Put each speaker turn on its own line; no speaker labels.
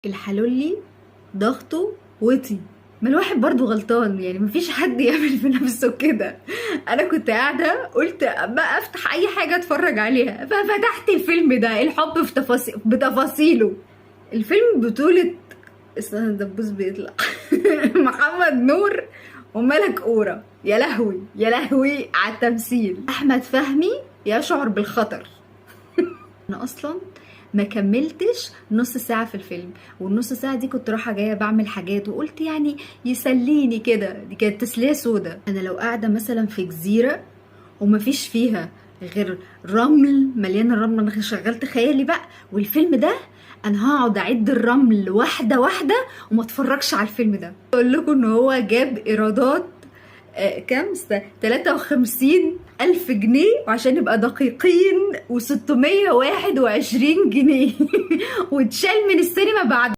الحلولي ضغطه وطي. ما الواحد برضو غلطان، يعني مفيش حد يعمل في نفسه كده. انا كنت قاعده قلت بقى افتح اي حاجه اتفرج عليها، ففتحت الفيلم ده الحب في بتفاصيله. الفيلم بطوله، استنى الدبوس بيطلع محمد نور وملك أورا. يا لهوي يا لهوي على التمثيل. احمد فهمي يشعر بالخطر. انا اصلا ما كملتش نص ساعة في الفيلم، والنص ساعة دي كنت رايحة جاية بعمل حاجات وقلت يعني يسليني كده، دي كانت تسلية سودا. انا لو قاعدة مثلا في جزيرة ومفيش فيها غير رمل، مليان الرمل، انا شغلت خيالي بقى والفيلم ده انا هقعد اعد الرمل واحدة واحدة وما اتفرجش على الفيلم ده. اقول لكم ان هو جاب ايرادات كام 53,000 جنيه، وعشان نبقى دقيقين و621 جنيه واتشال من السينما بعد